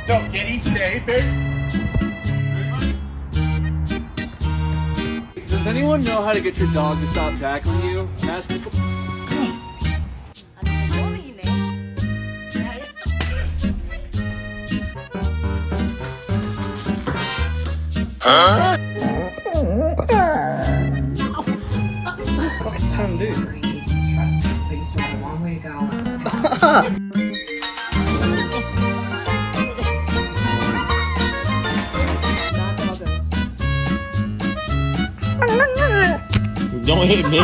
No, Kitty, stay. Does anyone know how to get your dog to stop tackling you? Ask me. What's he trying to do? They used to have a long way to go. Don't hit me.